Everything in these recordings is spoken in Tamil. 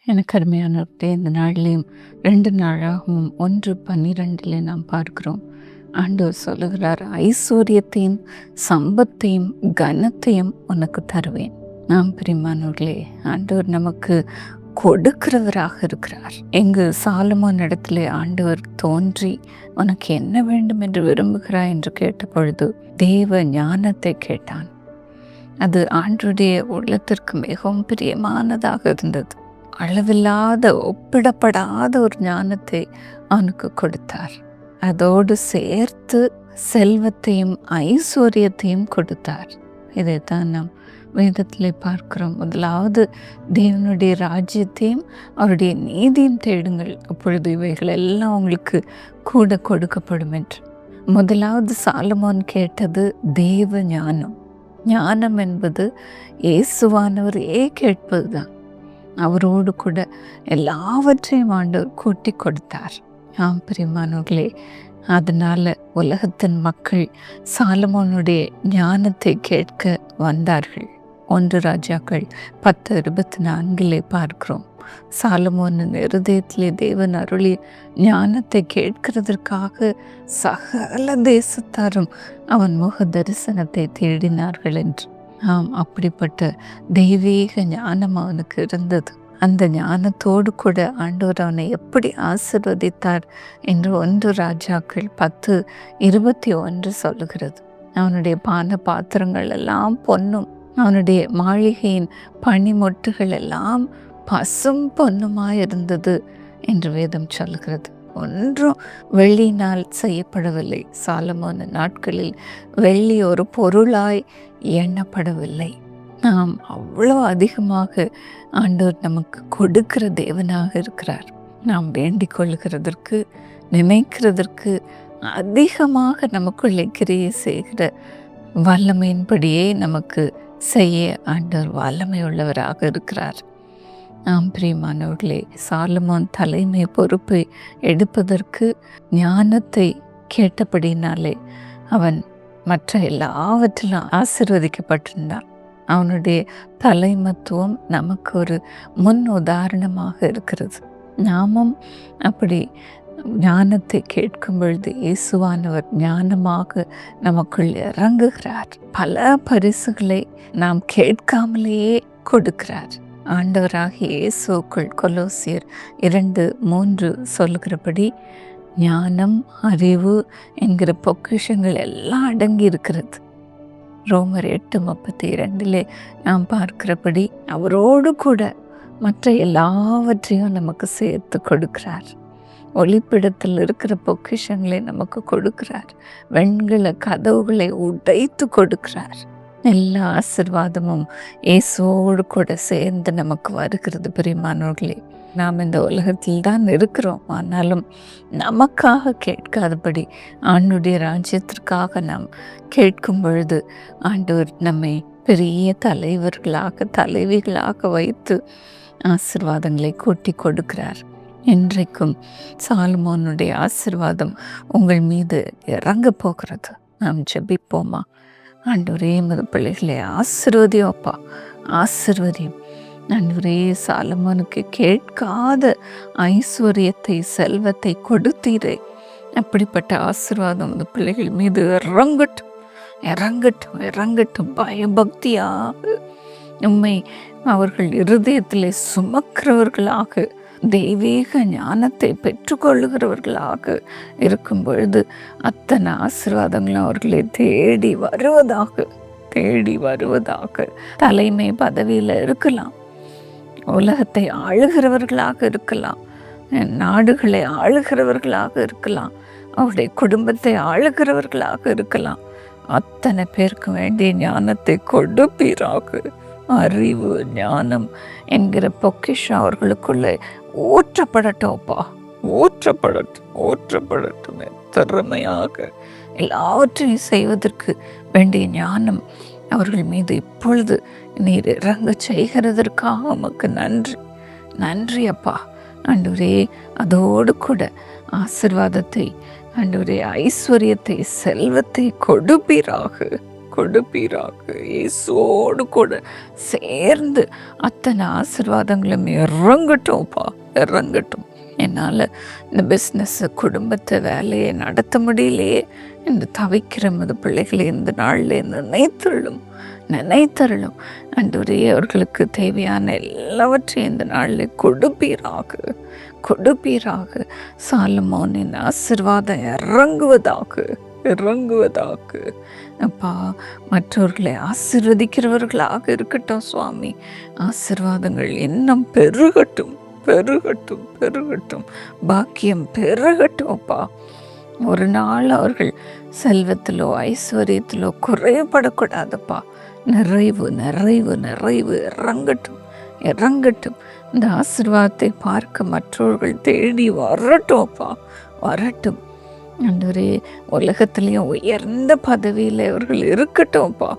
எனக்கு அருமையானவர்களே, இந்த நாள்லேயும் 2 நாளாகவும் 1:12 நாம் பார்க்கிறோம். ஆண்டவர் சொல்லுகிறார், ஐஸ்வர்யத்தையும் சம்பத்தையும் கனத்தையும் உனக்கு தருவேன். நாம் பிரியமானவர்களே, ஆண்டவர் நமக்கு கொடுக்கிறவராக இருக்கிறார். எங்கு சாலமோன் இடத்துல ஆண்டவர் தோன்றி உனக்கு என்ன வேண்டும் என்று விரும்புகிறாய் என்று கேட்ட பொழுது தேவ ஞானத்தை கேட்டான். அது ஆண்டவருடைய உள்ளத்திற்கு மிகவும் பிரியமானதாக இருந்தது. அளவில்லாத ஒப்பிடப்படாத ஒரு ஞானத்தை அவனுக்கு கொடுத்தார். அதோடு சேர்த்து செல்வத்தையும் ஐஸ்வர்யத்தையும் கொடுத்தார். இதைத்தான் நாம் வேதத்திலே பார்க்கிறோம். முதலாவது தேவனுடைய ராஜ்யத்தையும் அவருடைய நீதியும் தேடுங்கள், அப்பொழுது இவைகள் எல்லாம் உங்களுக்கு கூட கொடுக்கப்படும் என்று. முதலாவது சாலமோன் கேட்டது தேவ ஞானம். ஞானம் என்பது இயேசுவானவரே கேட்பது தான். அவரோடு கூட எல்லாவற்றையும் ஆண்டவர் கூட்டி கொடுத்தார். ஆம் பிரியமானவர்களே, அதனால உலகத்தின் மக்கள் சாலமோனுடைய ஞானத்தை கேட்க வந்தார்கள். 1 ராஜாக்கள் 10:24 பார்க்கிறோம். சாலமோனின் இருதயத்திலே தேவன் அருளி ஞானத்தை கேட்கிறதற்காக சகல தேசத்தாரும் அவன் முக தரிசனத்தை தேடினார்கள் என்று. அப்படிப்பட்ட தெய்வீக ஞானம் அவனுக்கு இருந்தது. அந்த ஞானத்தோடு கூட ஆண்டவர் அவனை எப்படி ஆசீர்வதித்தார் என்று 1 ராஜாக்கள் 10:21 சொல்லுகிறது. அவனுடைய பான பாத்திரங்கள் எல்லாம் பொன்னும், அவனுடைய மாளிகையின் பனிமொட்டுகள் எல்லாம் பசும் பொன்னுமாயிருந்தது என்று வேதம் சொல்லுகிறது. ஒன்றும் வெள்ளியினால் செய்யப்படவில்லை. சாலமோன் நாட்களில் வெள்ளி ஒரு பொருளாய் எண்ணப்படவில்லை. நாம் அவ்வளோ அதிகமாக ஆண்டவர் நமக்கு கொடுக்கிற தேவனாக இருக்கிறார். நாம் வேண்டிக் கொள்கிறதற்கு, நினைக்கிறதற்கு அதிகமாக நமக்குள்ளே கிரியை செய்கிற வல்லமையின்படியே நமக்கு செய்ய ஆண்டவர் வல்லமை உள்ளவராக இருக்கிறார். பிரியமானவர்களே, சாலமோன் தலைமை பொறுப்பை எடுப்பதற்கு ஞானத்தை கேட்டபடினாலே அவன் மற்ற எல்லாவற்றிலும் ஆசீர்வதிக்கப்பட்டிருந்தான். அவனுடைய தலைமத்துவம் நமக்கு ஒரு முன் உதாரணமாக இருக்கிறது. நாமும் அப்படி ஞானத்தை கேட்கும் பொழுது இயேசுவானவர் ஞானமாக நமக்குள் இறங்குகிறார். பல பரிசுகளை நாம் கேட்காமலேயே கொடுக்கிறார். ஆண்டவராகிய இயேசுக்குள் கொலோசியர் 2:3 சொல்லுகிறபடி ஞானம், அறிவு என்கிற பொக்கிஷங்கள் எல்லாம் அடங்கி இருக்கிறது. ரோமர் 8:32 நாம் பார்க்கிறபடி அவரோடு கூட மற்ற எல்லாவற்றையும் நமக்கு சேர்த்து கொடுக்கிறார். ஒளிப்பிடத்தில் இருக்கிற பொக்கிஷங்களை நமக்கு கொடுக்கிறார். வெண்கல கதவுகளை உடைத்து கொடுக்கிறார். எல்லா ஆசீர்வாதமும் இயேசுவோடு கூட சேர்ந்து நமக்கு வருகிறது. பிரியமானவர்களே, நாம் இந்த உலகத்தில் தான் இருக்கிறோம். ஆனாலும் நமக்காக கேட்காதபடி ஆண்டுடைய ராஜ்யத்திற்காக நாம் கேட்கும் பொழுது ஆண்டவர் நம்மை பெரிய தலைவர்களாக, தலைவிகளாக வைத்து ஆசீர்வாதங்களை கூட்டி கொடுக்கிறார். இன்றைக்கும் சாலமோனுடைய ஆசீர்வாதம் உங்கள் மீது இறங்க போகிறது. நாம் ஜெபிப்போமா? ஆண்டவரே, எமது பிள்ளைகளை ஆசீர்வதியும் அப்பா, ஆசீர்வதியும். ஆண்டவரே, சாலமோனுக்கு கேட்காத ஐஸ்வர்யத்தை, செல்வத்தை கொடுத்தீரே. அப்படிப்பட்ட ஆசீர்வாதம் அந்த பிள்ளைகள் மீது இறங்கட்டும், இறங்கட்டும், இறங்கட்டும். பயபக்தியாக உம்மை அவர்கள் இருதயத்திலே சுமக்கிறவர்களாக, தெய்வீக ஞானத்தை பெற்றுக்கொள்ளுகிறவர்களாக இருக்கும் பொழுது அத்தனை ஆசீர்வாதங்களும் அவர்களை தேடி வருவதாக, தேடி வருவதாக. தலைமை பதவியில் இருக்கலாம், உலகத்தை ஆளுகிறவர்களாக இருக்கலாம், நாடுகளை ஆளுகிறவர்களாக இருக்கலாம், அவருடைய குடும்பத்தை ஆளுகிறவர்களாக இருக்கலாம். அத்தனை பேருக்கு வேண்டிய ஞானத்தை கொடுப்பீராக. அறிவு, ஞானம் என்கிற பொக்கிஷம் அவர்களுக்குள்ளே ஊற்றப்படட்டும்ப்பா, ஊற்றப்படட்டும், ஊற்றப்படட்டும். திறமையாக எல்லாவற்றையும் செய்வதற்கு வேண்டிய ஞானம் அவர்கள் மீது இப்பொழுது நீர் இறங்க செய்கிறதற்காக உமக்கு நன்றி, நன்றி அப்பா. ஆண்டவரே, அதோடு கூட ஆசீர்வாதத்தை, ஆண்டவரே, ஐஸ்வர்யத்தை, செல்வத்தை கொடுப்பீராக, கொடுப்பீராக. இயேசுவோடு கூட சேர்ந்து அத்தனை ஆசீர்வாதங்களும் இறங்கட்டும்ப்பா, இறங்கட்டும். என்னால் இந்த பிஸ்னஸ்ஸு, குடும்பத்தை, வேலையை நடத்த முடியலையே என்று தவிக்கிற மது பிள்ளைகளை இந்த நாளில் நினைத்தருளும், நினைத்தருளும். ஆண்டவரே, அவர்களுக்கு தேவையான எல்லாவற்றையும் இந்த நாளில் கொடுப்பீராக, கொடுப்பீராக. சாலமோனின் ஆசீர்வாதம் இறங்குவதாக, இறங்குவதாக. அப்பா, மற்றவர்களை ஆசீர்வதிக்கிறவர்களாக இருக்கட்டும் சுவாமி. ஆசீர்வாதங்கள் இன்னும் பெருகட்டும், பெருகட்டும், பெருகட்டும். பாக்கியம் பெருகட்டும் அப்பா. ஒரு நாள் அவர்கள் செல்வத்திலோ ஐஸ்வர்யத்திலோ குறைபடக்கூடாதப்பா. நிறைவு, நிறைவு, நிறைவு இறங்கட்டும், இறங்கட்டும். இந்த ஆசீர்வாதத்தை பார்க்க மற்றவர்கள் தேடி வரட்டும் அப்பா, வரட்டும். ஆண்டவரே, உலகத்திலையும் உயர்ந்த பதவியில் அவர்கள் இருக்கட்டும்ப்பா,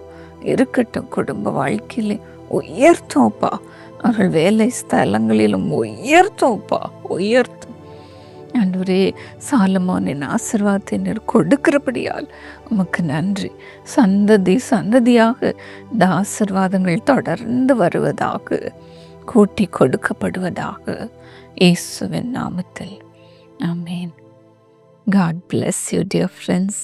இருக்கட்டும். குடும்ப வாழ்க்கையிலே உயர்த்தோம்ப்பா. அவர்கள் வேலை ஸ்தலங்களிலும் உயர்த்தோம்ப்பா, உயர்த்தும். ஆண்டவரே, சாலமோனின் ஆசீர்வாதத்தை நீர் கொடுக்கிறபடியால் உமக்கு நன்றி. சந்ததி சந்ததியாக இந்த ஆசீர்வாதங்கள் தொடர்ந்து வருவதாக, கூட்டி கொடுக்கப்படுவதாக, இயேசுவின் நாமத்தில். ஆமென். God bless you dear friends.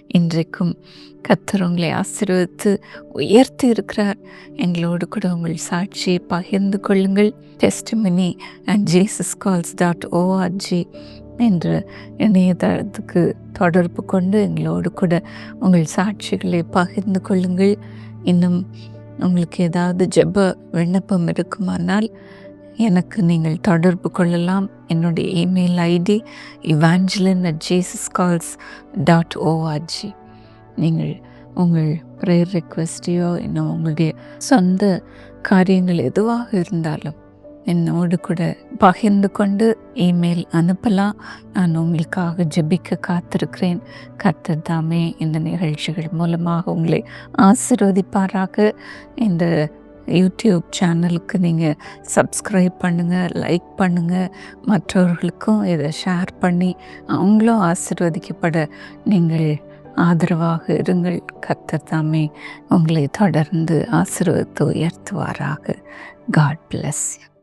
இன்றைக்கும் கர்த்தர் உங்களை ஆசீர்வதித்து உயர்த்தி இருக்கிறார். எங்களோடு கூட உங்கள் சாட்சியை பகிர்ந்து கொள்ளுங்கள். testimony@jesuscalls.org என்ற இணையதளத்துக்கு தொடர்பு கொண்டு எங்களோடு கூட உங்கள் சாட்சிகளை பகிர்ந்து கொள்ளுங்கள். இன்னும் உங்களுக்கு ஏதாவது ஜெப விண்ணப்பம் இருக்குமானால் எனக்கு நீங்கள் தொடர்பு கொள்ளலாம். என்னுடைய இமெயில் ஐடி evangeline@jesuscalls.org. நீங்கள் உங்கள் ப்ரேயர் ரெக்வெஸ்டையோ இன்னும் உங்களுடைய சொந்த காரியங்கள் எதுவாக இருந்தாலும் என்னோடு கூட பகிர்ந்து கொண்டு இமெயில் அனுப்பலாம். நான் உங்களுக்காக ஜெபிக்க காத்திருக்கிறேன். கர்த்தர் தாமே இந்த நிகழ்ச்சிகள் மூலமாக உங்களை ஆசீர்வதிப்பாராக. இந்த யூடியூப் சேனலுக்கு நீங்கள் சப்ஸ்கிரைப் பண்ணுங்கள், லைக் பண்ணுங்கள். மற்றவர்களுக்கும் இதை ஷேர் பண்ணி அவங்களும் ஆசீர்வதிக்கப்பட நீங்கள் ஆதரவாக இருங்கள். கர்த்தர் தாமே உங்களை தொடர்ந்து ஆசீர்வதித்து உயர்த்துவாராக. God bless you.